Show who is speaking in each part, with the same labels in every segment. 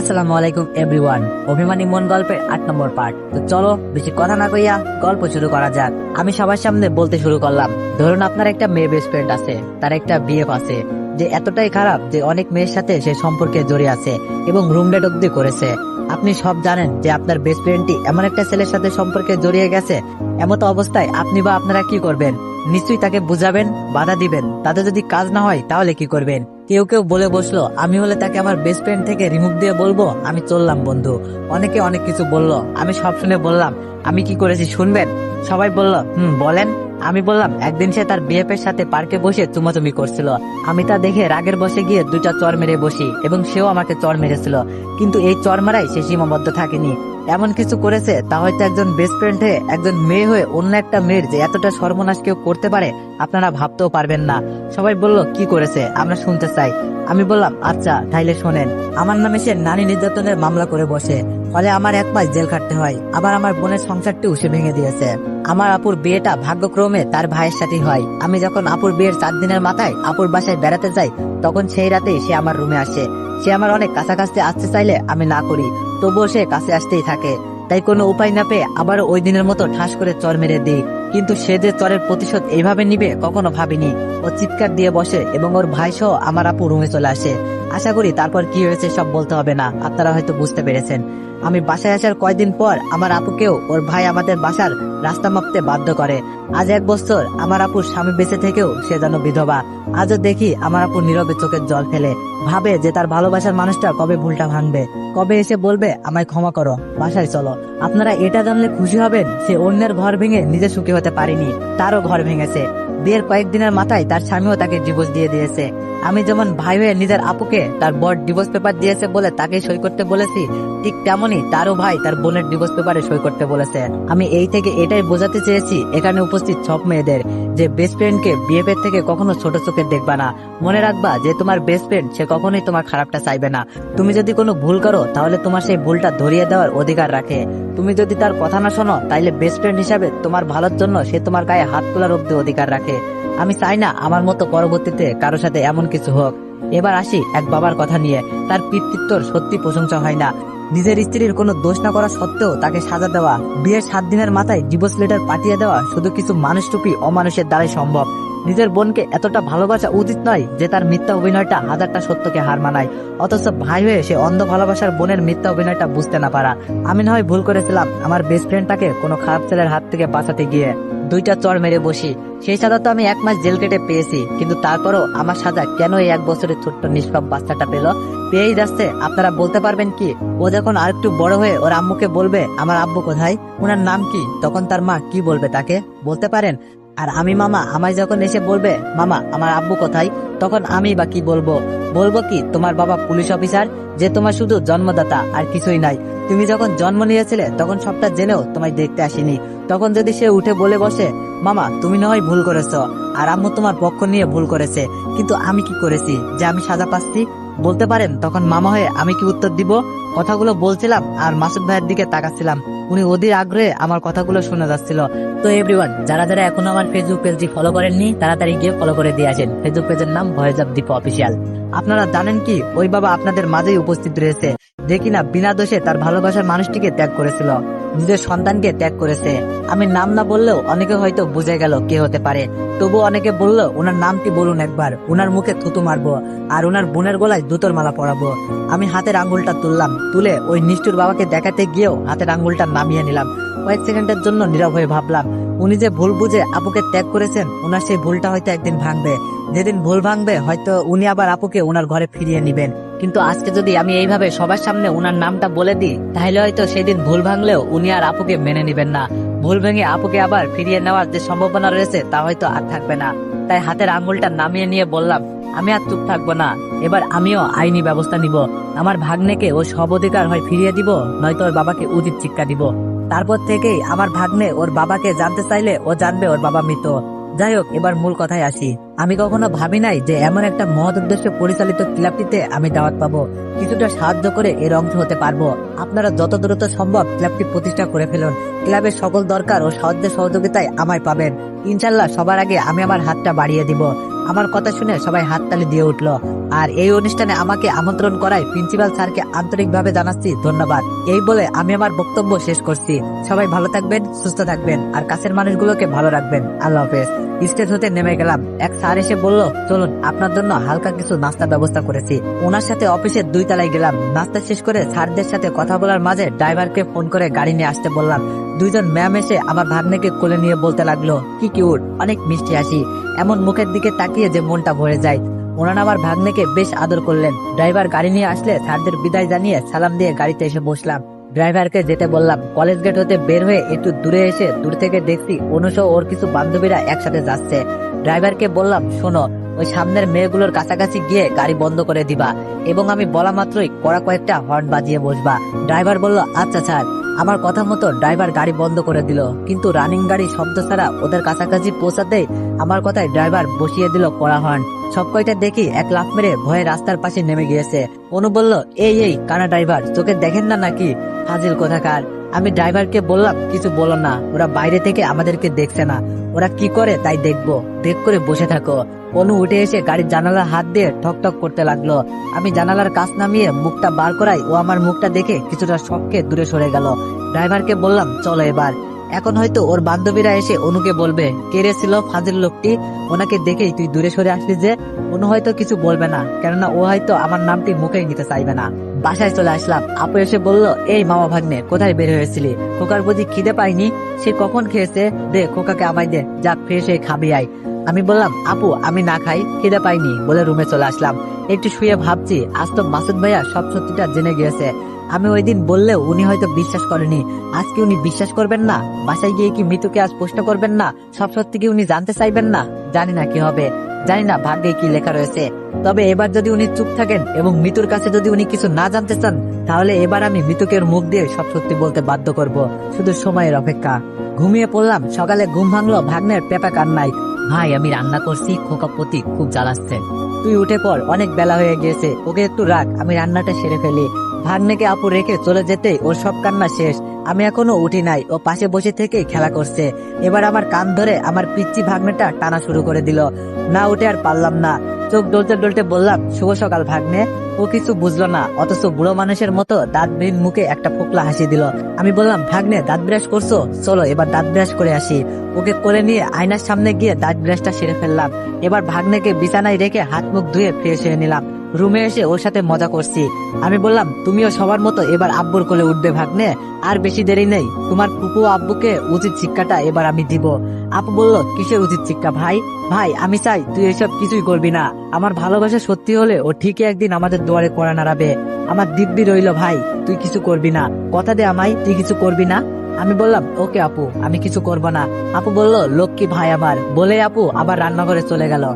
Speaker 1: আসসালামু আলাইকুম এভরিওয়ান। অভিমানী মন গল্পের 8 নম্বর পার্ট। তো চলো বেশি কথা না কইয়া গল্প শুরু করা যাক। আমি সবার সামনে বলতে শুরু করলাম, ধরুন আপনার একটা মেয়ে বেস্ট ফ্রেন্ড আছে, তার একটা বিএফ আছে, যে এতটাই খারাপ যে অনেক মেয়ের সাথে সে সম্পর্কে জড়িয়ে আছে এবং রুম ডেট অব্দি করেছে। আপনি সব জানেন যে আপনার বেস্ট ফ্রেন্ডটি এমন একটা ছেলের সাথে সম্পর্কে জড়িয়ে গেছে। এমত অবস্থায় আপনি বা আপনারা কি করবেন? নিশ্চয়ই তাকে বুঝাবেন, বাধা দিবেন। তাতে যদি কাজ না হয় তাহলে কি করবেন? কেউ কেউ বলে বসলো, আমি হলে তাকে আমার বেস্ট ফ্রেন্ড থেকে রিমুভ দিয়ে বলবো আমি চললাম বন্ধু। অনেকে অনেক কিছু বললো, আমি সব শুনে বললাম আমি কি করেছি শুনবেন? সবাই বলল বলেন। আমি বললাম একদিন সে তার বিএফ এর সাথে পার্কে বসে চুমাচুমি করছিল। আমি তা দেখে রাগের বসে গিয়ে 2টা চর মেরে বসি এবং সেও আমাকে চর মেরেছিল। কিন্তু এই চর মারাই সে সীমাবদ্ধ থাকেনি, এমন কিছু করেছে তা হয়তো একজন বেস্ট ফ্রেন্ড হয়ে, একজন মেয়ে হয়ে অন্য একটা মেয়ের যে এতটা সর্বনাশ কেউ করতে পারে আপনারা ভাবতেও পারবেন না। সবাই বলল কি করেছে আমরা শুনতে চাই। আমি বললাম আচ্ছা তাইলে শোনেন। আমার নামে সে নারী নির্যাতনের মামলা করে বসে, ফলে আমার 1 মাস জেল খাটতে হয়। আবার আমার বোনের সংসারটিও সে ভেঙে দিয়েছে। আমার আপুর বিয়েটা ভাগ্যক্রমে তার ভাইয়ের সাথে হয়। আমি যখন আপুর বিয়ের 4 দিনের মাথায় আপুর বাসায় বেড়াতে যাই, তখন সেই রাতেই সে আমার রুমে আসে। সে আমার অনেক কাছাকাছি আসতে চাইলে আমি না করি, তবুও সে কাছে আসতেই থাকে। তাই কোনো উপায় না পেয়ে আবার ওই দিনের মতো ঠাস করে চর মেরে দিই। কিন্তু সে যে চরের প্রতিশোধ এইভাবে নিবে কখনো ভাবিনি। ও চিৎকার দিয়ে বসে এবং ওর ভাই সহ আমার আপু রুমে চলে আসে। আশা করি তারপর কি হয়েছে সব বলতে হবে না, আপনারা হয়তো বুঝতে পেরেছেন। আমি বাসায় আসার কয়েকদিন পর আমার আপুকেও ওর ভাই আমাদের বাসার রাস্তা মাপতে বাধ্য করে। আজ 1 বছর আমার আপুর স্বামী বেঁচে থেকেও সে যেন বিধবা। আজও দেখি আমার আপু নীরবে চোখের জল ফেলে, ভাবে যে তার ভালোবাসার মানুষটা কবে ভুলটা ভাঙবে, কবে এসে বলবে আমায় ক্ষমা করো, বাসায় চলো। আপনারা এটা জানলে খুশি হবেন, সে অন্যের ঘর ভেঙে নিজে সুখী হতে পারেনি, তারও ঘর ভেঙেছে। বিয়ের কয়েকদিনের মাথায় তার স্বামীও তাকে ডিভোর্স দিয়ে দিয়েছে। আমি যেমন ভাই হয়ে নিজের আপুকে তার বর ডিভোর্স পেপার দিয়েছে বলে তাকে সই করতে বলেছি, ঠিক তেমনই তারও ভাই তার বোনের ডিভোর্স পেপারে সই করতে বলেছে। আমি এই থেকে এটাই বোঝাতে চেয়েছি এখানে উপস্থিত সব মেয়েদের, যে বেস্ট ফ্রেন্ডকে বিএফ এর থেকে কখনো ছোট চোখে দেখবা না। মনে রাখবা যে তোমার বেস্ট ফ্রেন্ড সে কখনোই তোমার খারাপটা চাইবে না। তুমি যদি কোনো ভুল করো তাহলে তোমার সেই ভুলটা ধরিয়ে দেওয়ার অধিকার রাখে। তুমি যদি তার কথা না শোনো তাইলে বেস্ট ফ্রেন্ড হিসাবে তোমার ভালোর জন্য সে তোমার গায়ে হাত তোলার অব্দি অধিকার রাখে। আমি চাই না আমার মতো পরবর্তীতে কারোর সাথে এমন কিছু হোক। এবার আসি এক বাবার কথা নিয়ে। তার পিতৃত্বর সত্যি প্রশংসা হয় না। নিজের স্ত্রীর কোনো দোষ না করা সত্ত্বেও তাকে সাজা দেওয়া, বিয়ের 7 দিনের মাথায় ডিভোর্স লেটার পাঠিয়ে দেওয়া শুধু কিছু মানুষরূপী অমানুষের দ্বারাই সম্ভব। নিজের বোনকে এতটা ভালোবাসা উচিত নয় যে তার মিথ্যা অভিনয়টা হাজারটা সত্যকে হার মানায়। অথচ ভাই হয়ে সে অন্ধ ভালোবাসার বোনের মিথ্যা অভিনয়টা বুঝতে না পারা। আমি না হয় ভুল করেছিলাম আমার বেস্ট ফ্রেন্ডটাকে কোনো খারাপ ছেলের হাত থেকে বাঁচাতে গিয়ে 2টা চর মেরে বসি। সেই সাজা তো আমি 1 মাস জেল কেটে পেয়েছি, কিন্তু তারপরও আমার সাজা কেন এই 1 বছরের ছোট্ট নিষ্পাপ বাচ্চাটা পেল? পেয়েই যাচ্ছে। আপনারা বলতে পারবেন কি, ও যখন আরেকটু বড় হয়ে ওর আম্মুকে বলবে আমার আব্বু কোথায়, ওনার নাম কি, তখন তার মা কি বলবে তাকে বলতে পারেন? আর আমি মামা আমায় যখন এসে বলবে মামা আমার আব্বু কোথায়, তখন আমি বা কি বলবো? বলবো কি তোমার বাবা পুলিশ অফিসার, যে তোমার শুধু জন্মদাতা আর কিছুই নাই। তুমি যখন জন্ম নিয়েছিলে তখন সবটা জেনেও তোমায় দেখতে আসিনি। তখন যদি সে উঠে বলে বসে মামা তুমি না হয় ভুল করেছো আর আম্মু তোমার পক্ষ নিয়ে ভুল করেছে, কিন্তু আমি কি করেছি যে আমি সাজা পাচ্ছি, বলতে পারেন তখন মামা হয়ে আমি কি উত্তর দিব? কথাগুলো বলছিলাম আর মাসুদ ভাইয়ের দিকে তাকাচ্ছিলাম। উনি অধীর আগ্রহে আমার কথাগুলো শুনে যাচ্ছিল। তো এভরিওয়ান, যারা যারা এখনো আমার ফেসবুক পেজটি ফলো করেননি তাড়াতাড়ি গিয়ে ফলো করে দিয়ে আসেন। ফেসবুক পেজের নাম ভয়েস অফ দীপা অফিসিয়াল। আপনারা জানেন কি ওই বাবা আপনাদের মাঝেই উপস্থিত রয়েছে, যে কিনা বিনা দোষে তার ভালোবাসার মানুষটিকে ত্যাগ করেছিল, নিজের সন্তানকে ত্যাগ করেছে। আমি নাম না বললেও অনেকে হয়তো বুঝে গেল কে হতে পারে। তবু অনেকে বললো ওনার নামটি বলুন একবার, ওনার মুখে থুতু মারবো আর ওনার বোনের গলায় জুতোর মালা পরাবো। আমি হাতের আঙ্গুলটা তুললাম, তুলে ওই নিষ্ঠুর বাবাকে দেখাতে গিয়েও হাতের আঙ্গুলটা নামিয়ে নিলাম। কয়েক সেকেন্ডের জন্য নীরব হয়ে ভাবলাম, উনি যে ভুল বুঝে আপুকে ত্যাগ করেছেন, ওনার সেই ভুলটা হয়তো একদিন ভাঙবে। যেদিন ভুল ভাঙবে হয়তো উনি আবার আপুকে ওনার ঘরে ফিরিয়ে নিবেন। কিন্তু আজকে যদি আমি এইভাবে সবার সামনে ওনার নামটা বলে দিই, তাহলে হয়তো সেদিন ভুল ভাঙলেও উনি আর আপুকে মেনে নিবেন না। ভুল ভেঙে আপুকে আবার ফিরিয়ে নেওয়ার যে সম্ভাবনা রয়েছে তা হয়তো আর থাকবে না। তাই হাতের আঙ্গুলটা নামিয়ে নিয়ে বললাম, আমি আর চুপ থাকবো না, এবার আমিও আইনি ব্যবস্থা নিব। আমার ভাগ্নেকে ও সব অধিকার হয় ফিরিয়ে দিব, নয়তো ওর বাবাকে উচিত শিক্ষা দিব। তারপর থেকেই আমার ভাগ্নে ওর বাবাকে জানতে চাইলে ও জানবে ওর বাবা মৃত। যাই হোক, এবার মূল কথায় আসি। আমি কখনো ভাবি নাই যে এমন একটা মহৎ উদ্দেশ্যে পরিচালিত ক্লাবটিতে আমি দাওয়াত পাবো, কিছুটা সাহায্য করে এর অংশ হতে পারবো। আপনারা যত দ্রুত সম্ভব ক্লাবটি প্রতিষ্ঠা করে ফেলুন। ক্লাবের সকল দরকার ও সাহায্য সহযোগিতায় আমায় পাবেন। ইনশাল্লাহ সবার আগে আমি আমার হাতটা বাড়িয়ে দিব। আমার কথা শুনে সবাই হাততালি দিয়ে উঠলো। আর এই অনুষ্ঠানে আমাকে আমন্ত্রণ করায় প্রিন্সিপাল স্যারকে আন্তরিকভাবে জানাচ্ছি ধন্যবাদ। এই বলে আমি আমার বক্তব্য শেষ করছি। সবাই ভালো থাকবেন, সুস্থ থাকবেন, আর কাছের মানুষগুলোকে ভালো রাখবেন। আল্লাহ হাফেজ। স্টেজ হতে নেমে গেলাম। এক স্যার এসে বলল, চলুন আপনার জন্য হালকা কিছু নাস্তার ব্যবস্থা করেছি। ওনার সাথে অফিসের 2 তলায় গেলাম। নাস্তা শেষ করে স্যারদের সাথে কথা বলার মাঝে ড্রাইভারকে ফোন করে গাড়ি নিয়ে আসতে বললাম। 2 জন ম্যাম এসে আমার ভাগ্নেকে কোলে নিয়ে বলতে লাগলো, কি কিউট, অনেক মিষ্টি হাসি, এমন মুখের দিকে তাকিয়ে যে মনটা ভরে যায়। ওনারা আমার ভাগ্নেকে বেশ আদর করলেন। ড্রাইভার গাড়ি নিয়ে আসলে স্যারদের বিদায় জানিয়ে সালাম দিয়ে গাড়িতে এসে বসলাম। ড্রাইভারকে যেতে বললাম। কলেজ গেট হতে বের হয়ে একটু দূরে এসে দূর থেকে দেখছি অনুসহ ওর কিছু বান্ধবীরা একসাথে যাচ্ছে। ড্রাইভারকে বললাম, শোনো, ওই সামনের মেয়েগুলোর কাছাকাছি গিয়ে গাড়ি বন্ধ করে দিবা এবং আমি বলা মাত্রই কড়া কয়েকটা হর্ন বাজিয়ে বসবা। ড্রাইভার বলল, আচ্ছা স্যার। আমার কথা মতো ড্রাইভার গাড়ি বন্ধ করে দিল, কিন্তু রানিং গাড়ি শব্দ ছাড়া ওদের কাছাকাছি পৌঁছাতেই আমার কথায় ড্রাইভার বসিয়ে দিল কড়া হর্ন। সব কয়টা দেখি এক লাফ মেরে ভয়ে রাস্তার পাশে নেমে গিয়েছে। অনু বলল, এই কানা ড্রাইভার, চোখে দেখেন না নাকি, ফাজিল কোথাকার। আমি ড্রাইভারকে বললাম, কিছু বলো না, ওরা বাইরে থেকে আমাদেরকে দেখছে না, ওরা কি করে তাই দেখবো, দেখ করে বসে থাকো। অনু উঠে এসে গাড়ির জানালার হাত দিয়ে ঠক ঠক করতে লাগলো। আমি জানালার কাছ নামিয়ে মুখটা বার করাই ও আমার মুখটা দেখে কিছুটা শখকে দূরে সরে গেল। ড্রাইভারকে বললাম, চলো এবার। এখন হয়তো ওর বান্ধবীরা এসে অনুকে বলবে, কে রে ছিল ফাজিল লোকটি, ওনাকে দেখেই তুই দূরে সরে আসলি যে। অনু হয়তো কিছু বলবে না, কেননা ও হয়তো আমার নামটি মুখেই নিতে চাইবে না। বাসায় চলে আসলাম। আপু এসে বলল, এই মামা ভাগ্নে, কোথায় বের হয়েছিলি? খোকার বুঝি খিদে পাইনি? সে কখন খেয়েছে? দে খোকাকে আমায় দে, যা ফ্রেশ হয়ে খাবি আয়। আমি বললাম, আপু আমি না খাই, খিদে পাইনি বলে রুমে চলে আসলাম। একটু শুয়ে ভাবছি, আজ তো মাসুদ ভাইয়া সব সত্যিটা জেনে গিয়েছে। আমি ওই দিন বললেও উনি হয়তো বিশ্বাস করেনি, আজকে উনি বিশ্বাস করবেন না? বাসায় গিয়ে কি মৃত্যুকে আজ প্রশ্ন করবেন না? সব সত্যি কি উনি জানতে চাইবেন না? জানি না কি হবে, জানি না ভাগ্যে কি লেখা রয়েছে। তবে এবার যদি উনি চুপ থাকেন এবং মৃত্যুর কাছে যদি উনি কিছু না জানতে চান, তাহলে এবার আমি মৃত্যুকের মুখ দিয়ে সব সত্যি বলতে বাধ্য করব। শুধু সময়ের অপেক্ষা। ঘুমিয়ে পড়লাম। সকালে ঘুম ভাঙলো ভাগ্নের পেঁপা কান্নায়। ভাই আমি রান্না করছি, খোকা পতি খুব জ্বালাচ্ছে, তুই উঠে পড়, অনেক বেলা হয়ে গিয়েছে, ওকে একটু রাখ, আমি রান্নাটা সেরে ফেলি। ভাগ্নেকে আপু রেখে চলে যেতেই ওর সব কান্না শেষ। আমি এখনো উঠি নাই, ও পাশে বসে থেকেই খেলা করছে। এবার আমার কান ধরে আমার পিচ্চি ভাগ্নেটা টানা শুরু করে দিল। না উঠে আর পারলাম না। চোখ ডলতে ডলতে বললাম, শুভ সকাল ভাগ্নে। ও কিছু বুঝলো না, অথচ বুড়ো মানুষের মতো দাঁত বিহীন মুখে একটা ফোকলা হাসি দিল। আমি বললাম, ভাগ্নে দাঁত ব্রাশ করছো? চলো এবার দাঁত ব্রাশ করে আসি। ওকে কোলে নিয়ে আয়নার সামনে গিয়ে দাঁত ব্রাশটা সেরে ফেললাম। এবার ভাগ্নেকে বিছানায় রেখে হাত মুখ ধুয়ে ফ্রেশ হয়ে নিলাম। রুমে এসে ওর সাথে মজা করছি। আমি বললাম, তুমিও সবার মতো এবার আব্বুর কোলে উঠবে ভাগ্নে, আর বেশি দেরি নেই, তোমার ফুপু আব্বুকে উচিত শিক্ষাটা এবার আমি দিব। আপু বলল, কিসের উচিত শিক্ষা ভাই? ভাই আমি চাই তুই এসব কিছুই করবি না। আমার ভালোবাসা সত্যি হলে ও ঠিকই একদিন আমাদের দুয়ারে কোড়া নাড়াবে। আমার দিব্যি রইল ভাই, তুই কিছু করবি না, কথা দে আমায় তুই কিছু করবি না। আমি বললাম, ওকে আপু, আমি কিছু করব না। আপু বলল, লক্ষ্মী ভাই আমার, বলে আপু আবার রান্নাঘরে চলে গেল।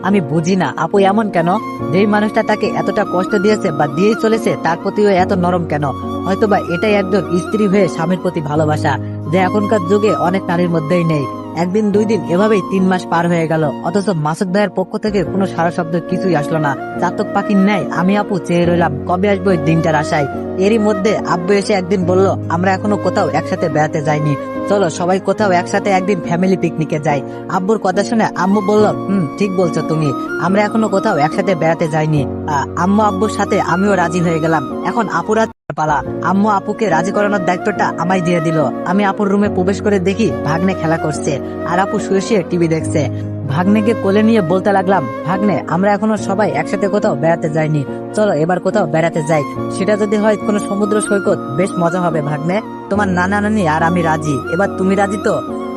Speaker 1: আমি বুঝি না আপু এমন কেন? যেই মানুষটা তাকে এতটা কষ্ট দিয়েছে বা দিয়েই চলেছে, তার প্রতিও এত নরম কেন? হয়তোবা এটাই একজন স্ত্রী হয়ে স্বামীর প্রতি ভালোবাসা, যে এখনকার যুগে অনেক নারীর মধ্যেই নেই। একদিন 2 দিন এভাবেই 3 মাস পার হয়ে গেল, অথচ মাসুদ ভাইয়ের পক্ষ থেকে কোনো সারা শব্দ কিছুই আসলো না। চাতক পাখির ন্যায় আমি আপু চেয়ে রইলাম কবে আসবো এই দিনটার আশায়। এরই মধ্যে আব্বু এসে একদিন বলল, আমরা এখনো কোথাও একসাথে বেড়াতে যাইনি, চলো সবাই কোথাও একসাথে একদিন ফ্যামিলি পিকনিকে যাই। আব্বুর কথা শুনে আম্মু বলল, ঠিক বলছো তুমি, আমরা এখনো কোথাও একসাথে বেড়াতে যাইনি। আম্মু আব্বুর সাথে আমিও রাজি হয়ে গেলাম। এখন আপুরা পালা। আম্মু আপুকে রাজি করানোর দায়িত্বটা আমায় দিয়ে দিল। আমি আপুর রুমে প্রবেশ করে দেখি ভাগ্নে খেলা করছে আর আপু শুয়ে শুয়ে টিভি দেখছে। ভাগ্নেকে কোলে নিয়ে বলতে লাগলাম, ভাগ্নে আমরা এখনো সবাই একসাথে কোথাও বেড়াতে যাইনি, চলো এবার কোথাও বেড়াতে যাই। সেটা যদি হয় কোনো সমুদ্র সৈকত, বেশ মজা হবে ভাগ্নে। তোমার নানা নানি আর আমি রাজি, এবার তুমি রাজি তো?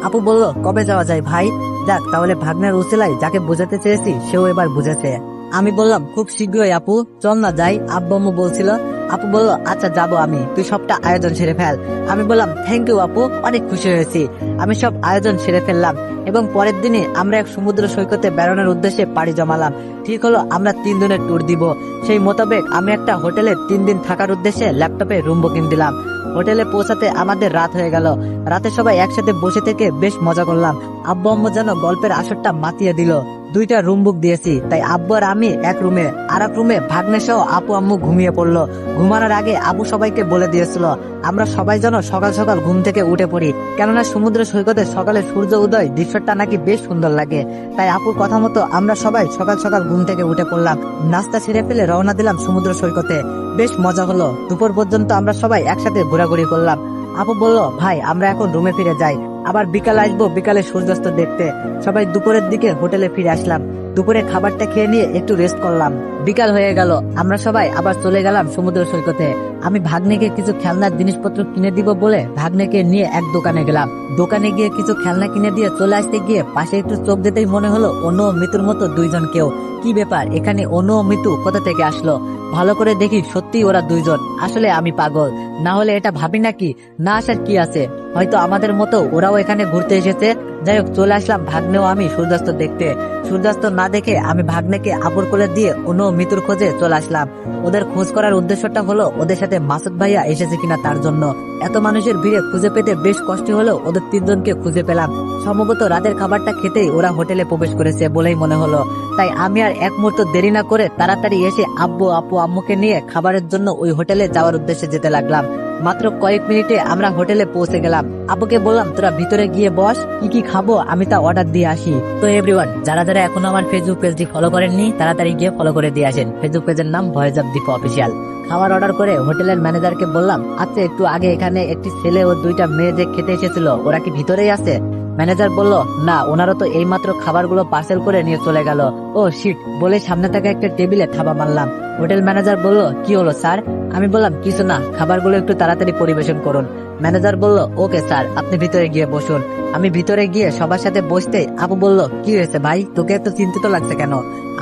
Speaker 1: আপু বলল, কবে যাওয়া যায় ভাই? যাক তাহলে ভাগ্নের উসিলায় যাকে বোঝাতে চেয়েছি সেও এবার বুঝেছে। আমি বললাম, খুব শীঘ্রই আপু, চল না যাই, আব্বু আম্মু বলছিল। আপু বলল, আচ্ছা যাবো আমি, তুই সবটা আয়োজন সেরে ফেল। আমি বললাম, থ্যাংক ইউ আপু, অনেক খুশি হয়েছি। আমি সব আয়োজন সেরে ফেললাম এবং পরের দিনে আমরা এক সমুদ্র সৈকতে বেড়ানোর উদ্দেশ্যে পাড়ি জমালাম। ঠিক হলো আমরা 3 দিনের ট্যুর দিব। সেই মোতাবেক আমি একটা হোটেলে 3 দিন থাকার উদ্দেশ্যে ল্যাপটপে রুম বুকিং দিলাম। হোটেলে পৌঁছাতে আমাদের রাত হয়ে গেল। রাতে সবাই একসাথে বসে থেকে বেশ মজা করলাম। আব্বু আম্মু যেন গল্পের আসরটা মাতিয়ে দিল। 2টা রুম বুক দিয়েছি, তাই আব্বু আর আমি এক রুমে, আর এক রুমে ভাগ্নে সহ আপু আম্মু ঘুমিয়ে পড়লো। ঘুমানোর আগে আবু সবাইকে বলে দিয়েছিল আমরা সবাই যেন সকাল সকাল ঘুম থেকে উঠে পড়ি, কেননা সমুদ্র সৈকতে সকালে সূর্য উদয় দৃশ্যটা নাকি বেশ সুন্দর লাগে। তাই আপুর কথা মতো আমরা সবাই সকাল সকাল ঘুম থেকে উঠে পড়লাম, নাস্তা ছেড়ে ফেলে রওনা দিলাম সমুদ্র সৈকতে। বেশ মজা হলো, দুপুর পর্যন্ত আমরা সবাই একসাথে ঘোরাঘুরি করলাম। আপু বলল ভাই আমরা এখন রুমে ফিরে যাই, আবার বিকাল আসবো বিকালে সূর্যাস্ত দেখতে। সবাই দুপুরের দিকে হোটেলে ফিরে আসলাম, দুপুরে খাবারটা খেয়ে নিয়ে একটু রেস্ট করলাম। বিকাল হয়ে গেল, আমরা সবাই আবার চলে গেলাম সমুদ্র সৈকতে। আমি ভাগ্নেকে কিছু খেলনার জিনিসপত্র কিনে দিব বলে ভাগ্নেকে নিয়ে এক দোকানে গেলাম। দোকানে গিয়ে কিছু খেলনা কিনে দিয়ে চলে আসতে গিয়ে পাশে একটু চোখ দিতেই মনে হলো অনু ও মিতুর মতো দুইজন কেউ। কি ব্যাপার, এখানে অনু ও মিতু কোথা থেকে আসলো? ভালো করে দেখি সত্যি ওরা দুইজন। আসলে আমি পাগল, না হলে এটা ভাবি নাকি? না আসার কি আছে, হয়তো আমাদের মতো ওরাও এখানে ঘুরতে এসেছে। যাই হোক, চলে আসলাম ভাগ্নেও আমি সূর্যাস্ত দেখতে। সূর্যাস্ত না দেখে আমি ভাগ্নেকে আপুর কোলে দিয়ে অনু ও মিতুর খোঁজে চলে আসলাম। ওদের খোঁজ করার উদ্দেশ্যটা হলো ওদের সাথে মাসুদ ভাইয়া এসেছে কিনা তার জন্য। এত মানুষের ভিড়ে খুঁজে পেতে বেশ কষ্ট হলো, ওদের 3জনকে খুঁজে পেলাম। সম্ভবত রাতের খাবারটা খেতেই ওরা হোটেলে প্রবেশ করেছে বলেই মনে হলো। তাই আমি আর এক মুহূর্ত দেরি না করে তাড়াতাড়ি এসে আব্বু আপু আম্মুকে নিয়ে খাবারের জন্য ওই হোটেলে যাওয়ার উদ্দেশ্যে যেতে লাগলাম। মাত্র কয়েক মিনিটে আমরা হোটেলে পৌঁছে গেলাম। আপুকে বললাম তোরা ভিতরে গিয়ে বস, কি কি খাবো আমি তা অর্ডার দিয়ে আসি। তো এভরিওয়ান, যারা যারা এখনো আমার ফেসবুক পেজটি ফলো করেননি তাড়াতাড়ি গিয়ে ফলো করে দিয়ে আসেন। ফেসবুক পেজের নাম ভয়েস অফ দীপা অফিসিয়াল। খাবার অর্ডার করে হোটেলের ম্যানেজারকে বললাম আচ্ছা একটু আগে এখানে একটি ছেলে ও 2টা মেয়ে যে খেতে এসেছিল ওরা কি ভিতরেই আছে? ম্যানেজার বলল না, ওনারা তো এইমাত্র খাবারগুলো পার্সেল করে নিয়ে চলে গেল। ও শিট বলে সামনে থাকা একটা টেবিলে থাবা মারলাম। হোটেল ম্যানেজার বলল কি হলো স্যার? আমি বললাম কিছু না, খাবারগুলো একটু তাড়াতাড়ি পরিবেশন করুন। ম্যানেজার বলল ওকে স্যার, আপনি ভিতরে গিয়ে বসুন। আমি ভিতরে গিয়ে সবার সাথে বসতেই আপু বলল কি হয়েছে ভাই, তোকে এত চিন্তিত লাগছে কেন?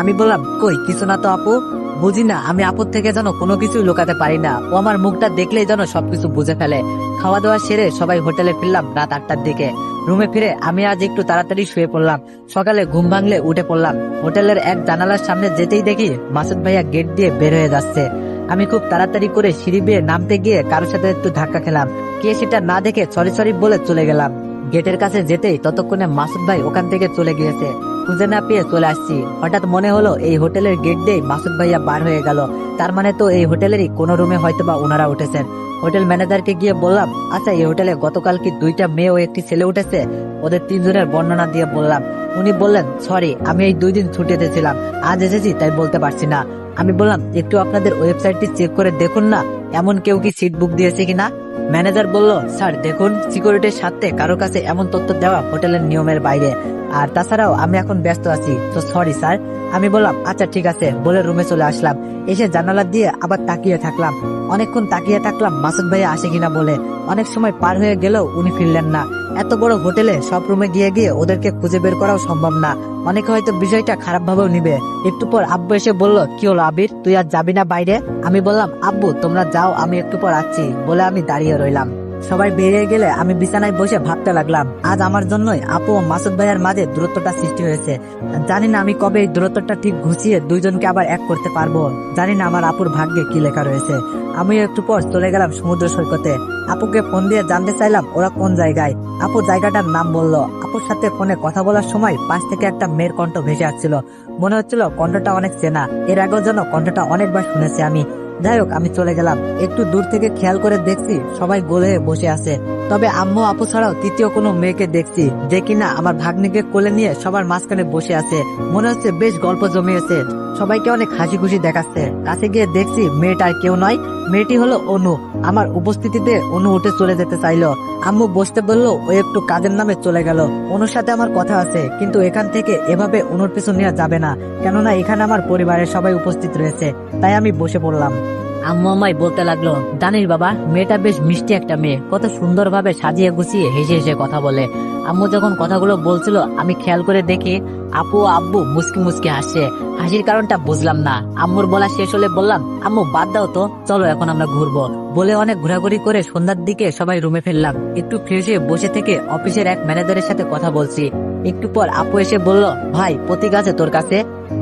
Speaker 1: আমি বললাম কই কিছু না তো আপু। বুঝি না, আমি আপুর থেকে যেন কোনো কিছু লুকাতে পারি না, ও আমার মুখটা দেখলেই যেন সবকিছু বুঝে ফেলে। খাওয়া দাওয়া সেরে সবাই হোটেলে ফিরলাম রাত 8টার দিকে। রুমে ফিরে আমি আজ একটু তাড়াতাড়ি শুয়ে পড়লাম। সকালে ঘুম ভাঙলে উঠে পড়লাম। হোটেলের এক জানালার সামনে যেতেই দেখি মাসুদ ভাইয়া গেট দিয়ে বের হয়ে যাচ্ছে। আমি খুব তাড়াতাড়ি করে সিঁড়ি বেয়ে নামতে গিয়ে কারোর সাথে একটু ধাক্কা খেলাম, কে সেটা না দেখে সরি সরি বলে চলে গেলাম। গেটের কাছে যেতেই ততক্ষণে মাসুদ ভাই ওখান থেকে চলে গিয়েছে। খুঁজে না পেয়ে চলে আসছি। হঠাৎ মনে হলো এই হোটেলের গেট দিয়ে মাসুদ ভাইয়া বার হয়ে গেল, তার মানে তো এই হোটেলেরই কোনো রুমে হয়তো বা ওনারা উঠেছেন। হোটেল ম্যানেজারকে গিয়ে বললাম আচ্ছা এই হোটেলে গতকাল কি 2টা মেয়ে ও একটি ছেলে উঠেছে? ওদের 3জনের বর্ণনা দিয়ে বললাম। উনি বললেন সরি, আমি এই 2 দিন ছুটিতে ছিলাম, আজ এসেছি তাই বলতে পারছি না। আমি বললাম একটু আপনাদের ওয়েবসাইটটি চেক করে দেখুন না, এমন কেউ কি সিট বুক দিয়েছে কিনা। ম্যানেজার বলল স্যার দেখুন, সিকিউরিটির সাথে কারো কাছে এমন তথ্য দেওয়া হোটেলের নিয়মের বাইরে, আর তাছাড়াও আমি এখন ব্যস্ত আছি, তো সরি স্যার। আমি বললাম আচ্ছা ঠিক আছে বলে রুমে চলে আসলাম। এসে জানালা দিয়ে আবার তাকিয়ে থাকলাম। অনেকক্ষণ তাকিয়ে থাকলাম মাসুদ ভাইয়া আসে কিনা বলে। অনেক সময় পার হয়ে গেলেও উনি ফিরলেন না। এত বড় হোটেলে সব রুমে গিয়ে গিয়ে ওদেরকে খুঁজে বের করাও সম্ভব না, অনেকে হয়তো বিষয়টা খারাপ ভাবেও নিবে। একটু পর আব্বু এসে বলল কি হলো আবির, তুই আর যাবি না বাইরে? আমি বললাম আব্বু তোমরা যাও, আমি একটু পর আসছি বলে আমি দাঁড়িয়ে রইলাম। সবাই বেরিয়ে গেলে আমি বিছানায় বসে ভাবতে লাগলাম আজ আমার জন্যই আপু ও মাসুদ ভাইয়ের মাঝে দূরত্বটা সৃষ্টি হয়েছে। জানি না আমি কবে এই দূরত্বটা ঠিক ঘুষিয়ে 2জনকে আবার এক করতে পারবো। জানি না আমার আপুর ভাগ্যে কি লেখা রয়েছে। আমি একটু পর চলে গেলাম সমুদ্র সৈকতে। আপুকে ফোন দিয়ে জানতে চাইলাম ওরা কোন জায়গায়। আপু জায়গাটার নাম বললো। আপুর সাথে ফোনে কথা বলার সময় পাশ থেকে একটা মেয়ের কণ্ঠ ভেসে আসছিল। মনে হচ্ছিল কণ্ঠটা অনেক চেনা, এর আগেও যেন কণ্ঠটা অনেকবার শুনেছি আমি। যাই হোক আমি চলে গেলাম। একটু দূর থেকে খেয়াল করে দেখছি সবাই গোল হয়ে বসে আছে, তবে আম্মু আপু ছাড়াও তৃতীয় কোনো মেয়েকে দেখছি যে কিনা আমার ভাগ্নিকে কোলে নিয়ে সবার মাঝখানে বসে আছে। মনে হচ্ছে বেশ গল্প জমিয়েছে, সবাইকে অনেক হাসি খুশি দেখাচ্ছে। কাছে গিয়ে দেখছি মেয়েটার কেউ নয়, মেয়েটি হলো অনু। আমার উপস্থিতিতে অনু উঠে চলে যেতে চাইলো। আম্মু বসতে বললো, ও একটু কাজের নামে চলে গেল। অনুর সাথে আমার কথা আছে, কিন্তু এখান থেকে এভাবে অনুর পিছু নেওয়া যাবে না, কেননা এখানে আমার পরিবারের সবাই উপস্থিত রয়েছে। তাই আমি বসে পড়লাম। আম্মু আমায় বলতে লাগলো, জানিস বাবা মেয়েটা বেশ মিষ্টি একটা মেয়ে, কত সুন্দরভাবে সাজিয়ে গুছিয়ে হেসে হেসে কথা বলে। আম্মু যখন কথাগুলো বলছিল আমি খেয়াল করে দেখি আপু ও আব্বু মুসকি মুসকি হাসছে। হাসির কারণটা বুঝলাম না। আম্মুর বলা শেষ হলে বললাম, আম্মু বাদ দাও তো, চলো এখন আমরা ঘুরবো। বলে অনেক ঘোরাঘুরি করে সন্ধ্যার দিকে সবাই রুমে ফিরলাম। একটু ফ্রেশ হয়ে বসে থেকে অফিসের এক ম্যানেজারের সাথে কথা বলছি। একটু পর আপু এসে বলল, ভাই প্রতীক আছে তোর কাছে?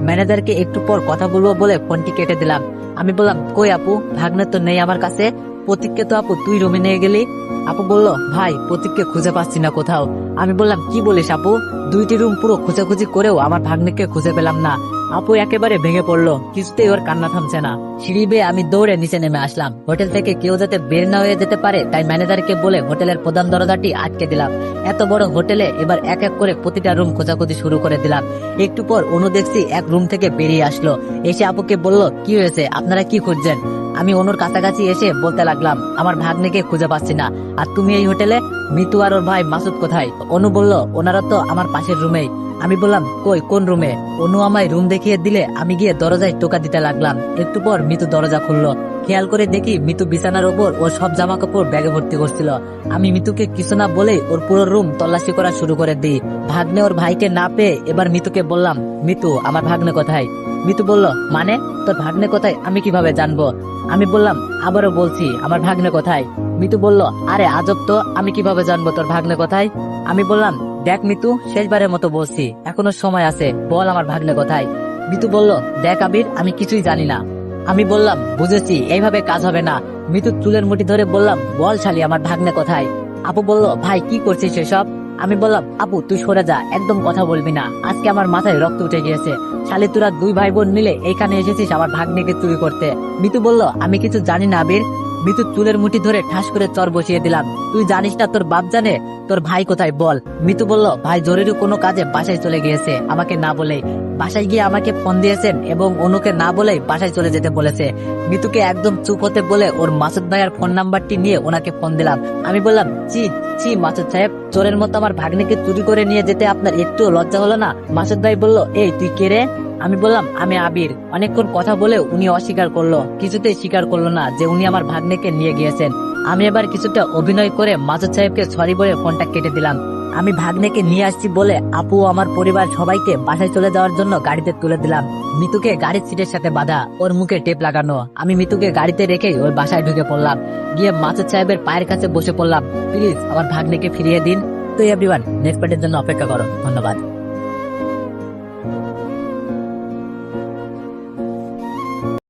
Speaker 1: ম্যানেজারকে একটু পর কথা বলবো বলে ফোনটি কেটে দিলাম। আমি বললাম, কই আপু, ভাগ্নে তো নেই আমার কাছে। প্রতীককে তো আপু তুই রুমে নিয়ে গেলি। আপু বলল, ভাই প্রতীককে খুঁজে পাচ্ছি না কোথাও। আমি বললাম, কি বলিস আপু? 2টি রুম পুরো খোঁজাখুঁজি করেও আমার ভাগ্নিকে খুঁজে পেলাম না। আপু একেবারে ভেঙে পড়লো, কিছুতেই ওর কান্না থামছে না। সিঁড়ি বেয়ে আমি দৌড়ে নিচে নেমে আসলাম। হোটেল থেকে কেউ যাতে বের না হয়ে যেতে পারে তাই ম্যানেজারকে বলে হোটেলের প্রধান দরজাটি আটকে দিলাম। এত বড় হোটেলে এবার এক এক করে প্রতিটা রুম খোঁজাখুঁজি শুরু করে দিলাম। একটু পর অনু দেখছি এক রুম থেকে বেরিয়ে আসলো। এসে আপুকে বলল, কি হয়েছে, আপনারা কি খুঁজছেন? আমি অনুর কাছাকাছি এসে বলতে লাগলাম, আমার ভাগ্নিকে খুঁজে পাচ্ছি না। আর তুমি এই হোটেলে? মিতু আর ওর ভাই মাসুদ কোথায়? অনু বলল, ওনারা তো আমার পাশের রুমেই। আমি বললাম, কই, কোন রুমে? অনু আমায় রুম দেখিয়ে দিলে আমি গিয়ে দরজায় টোকা দিতে লাগলাম। একটু পর মিতু দরজা খুললো। খেয়াল করে দেখি মিতু বিছানার উপর ওর সব জামা কাপড় ব্যাগে ভর্তি করছিল। আমি মিতুকে কিছু না বলেই ওর পুরো রুম তল্লাশি করা শুরু করে দিই। ভাগ্নে ওর ভাইকে না পেয়ে এবার মিতুকে বললাম, মিতু আমার ভাগ্নে কোথায়? মিতু বলল, মানে তোর ভাগ্নে কোথায় আমি কিভাবে জানবো? আমি বললাম, আবারও বলছি, আমার ভাগ্নে কোথায়? মিতু বলল, আরে আজব তো, আমি কিভাবে জানবো তোর ভাগ্নে কোথায়? আমি বললাম, দেখ মিতু, শেষবারের মতো বলছি, এখনো সময় আছে, বল আমার ভাগ্নে কোথায়? মিতু বলল, দেখ আবির, আমি কিছুই জানি না। আমি বললাম, বুঝেছি, এইভাবে কাজ হবে না। মিতু চুলের মুঠি ধরে বললাম, বল শালি আমার ভাগ্নে কোথায়? আপু বলল, ভাই কি করছিস এসব? আমি বললাম, আপু তুই সরে যা, একদম কথা বলবি না, আজকে আমার মাথায় রক্ত উঠে গিয়েছে। শালি তোরা 2 ভাই বোন মিলে এইখানে এসেছিস আমার ভাগ্নেকে চুরি করতে। মিতু বলল, আমি কিছু জানি না আবির। মিতু চুলের মুঠি ধরে ঠাস করে চর বসিয়ে দিলাম। তুই জানিস না তোর বাপ জানে? তোর ভাই কোথায় বল? মিতু বলল, ভাই জরুরি কোনো কাজে বাসায় চলে গিয়েছে, আমাকে না বলেই। বাসায় গিয়ে আমাকে ফোন দিয়েছেন এবং অনুকে না বলেই বাসায় চলে যেতে বলেছে। মিতুকে একদম চুপ হতে বলে ওর মাসুদ ভাইয়ার ফোন নাম্বারটি নিয়ে ওনাকে ফোন দিলাম। আমি বললাম, ছি ছি মাসুদ সাহেব, চোরের মতো আমার ভাগ্নিকে চুরি করে নিয়ে যেতে আপনার একটু লজ্জা হলো না? মাসুদ ভাই বলল, এই তুই কে রে? আমি বললাম, আমি আবির। অনেকক্ষণ কথা বলে উনি অস্বীকার করলো, কিছুতেই স্বীকার করলো না যে উনি আমার ভাগ্নেকে নিয়ে গিয়েছেন। আমি এবার কিছুটা অভিনয় করে মাসুদ সাহেবকে সরি বলে ফোনটা কেটে দিলাম। আমি ভাগ্নেকে নিয়ে আসছি বলে আপু আমার পরিবার সবাইকে বাসায় চলে যাওয়ার জন্য গাড়িতে তুলে দিলাম। মিতুকে গাড়ির সিটের সাথে বাঁধা, ওর মুখে টেপ লাগানো। আমি মিতুকে গাড়িতে রেখেই ওর বাসায় ঢুকে পড়লাম। গিয়ে মাসুদ সাহেবের পায়ের কাছে বসে পড়লাম, প্লিজ আমার ভাগ্নেকে ফিরিয়ে দিন। তো এভরিওয়ান, নেক্সট পার্টের জন্য অপেক্ষা করো। ধন্যবাদ।